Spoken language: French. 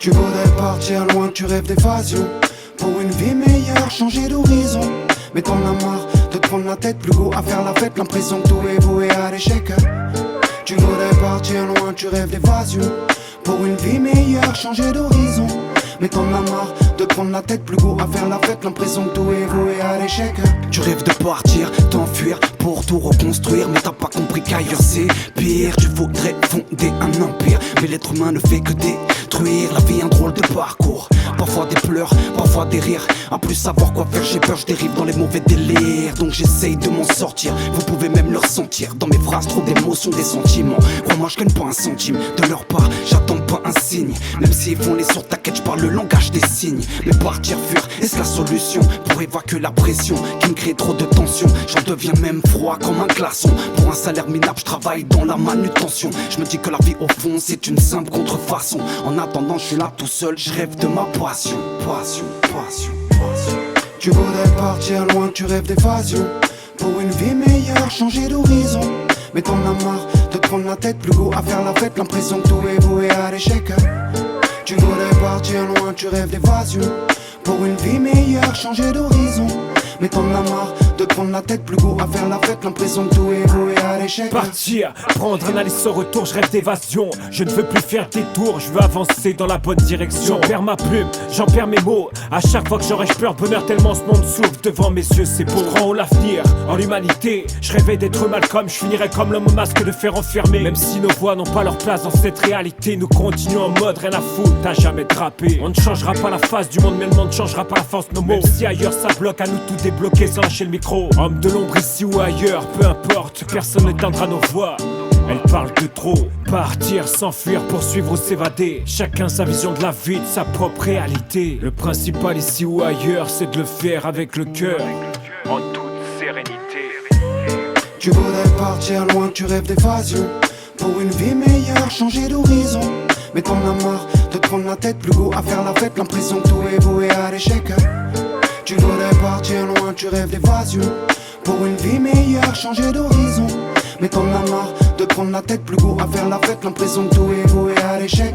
Tu voudrais partir loin, tu rêves d'évasion. Pour une vie meilleure, changer d'horizon. Mais t'en as marre de te prendre la tête, plus go à faire la fête, l'impression que tout est voué à l'échec. Tu voudrais partir loin, tu rêves d'évasion. Pour une vie meilleure, changer d'horizon. Mais t'en as marre de prendre la tête, plus go à faire la fête, l'impression que tout est voué à l'échec. Tu rêves de partir, t'enfuir pour tout reconstruire. Mais t'as pas compris qu'ailleurs c'est pire. Tu voudrais fonder un empire, mais l'être humain ne fait que détruire. La vie un drôle de parcours, parfois des pleurs, parfois des rires. À plus savoir quoi faire, j'ai peur, je dérive dans les mauvais délires. Donc j'essaye de m'en sortir, vous pouvez même le ressentir. Dans mes phrases, trop d'émotions, des sentiments. Crois-moi, je gagne pas un centime de leur part, j'attends pas un signe. Même s'ils font les sourds, t'inquiète, je parle le langage des signes. Mais partir, fuir, est-ce la solution pour évacuer la pression qui me crée trop de tension? J'en deviens même froid comme un glaçon. Pour un salaire minable, je travaille dans la manutention. Je me dis que la vie au fond, c'est une simple contrefaçon. En attendant, je suis là tout seul, je rêve de ma passion. Passion, passion, passion. Tu voudrais partir loin, tu rêves d'évasion. Pour une vie meilleure, changer d'horizon. Mais t'en as marre de te prendre la tête, plus go à faire la fête, l'impression que tout est voué à l'échec. Tu voudrais partir loin, tu rêves d'évasion. Pour une vie meilleure, changer d'horizon. Mais t'en as marre de te prendre la tête, plus go à faire la fête, l'impression que tout est voué à l'échec. Partir, prendre un aller sans retour, je rêve d'évasion. Je ne veux plus faire des tours, je veux avancer dans la bonne direction. J'en perds ma plume, j'en perds mes mots. À chaque fois que j'aurais peur, bonheur tellement ce monde s'ouvre devant mes yeux, c'est beau. Je crois en l'avenir, en l'humanité. Je rêvais d'être Malcolm, je finirais comme l'homme au masque de fer enfermé. Même si nos voix n'ont pas leur place dans cette réalité, nous continuons en mode rien à foutre, t'as jamais drapé. On ne changera pas la face du monde, mais le monde changera pas la force de nos mots. Même si ailleurs ça bloque, à nous tout débloquer sans lâcher le micro. Homme de l'ombre ici ou ailleurs, peu importe, personne n'éteindra nos voix. Elle parle de trop. Partir, s'enfuir, poursuivre ou s'évader. Chacun sa vision de la vie, de sa propre réalité. Le principal ici ou ailleurs, c'est de le faire avec le cœur, en toute sérénité. Tu voudrais partir loin, tu rêves d'évasion. Pour une vie meilleure, changer d'horizon. Mais t'en as marre de te prendre la tête, plus go à faire la fête, l'impression que tout est voué à l'échec. Tu voudrais partir loin, tu rêves d'évasion. Pour une vie meilleure, changer d'horizon. Mais t'en as marre de te prendre la tête, plus go à faire la fête, l'impression que tout est voué à l'échec.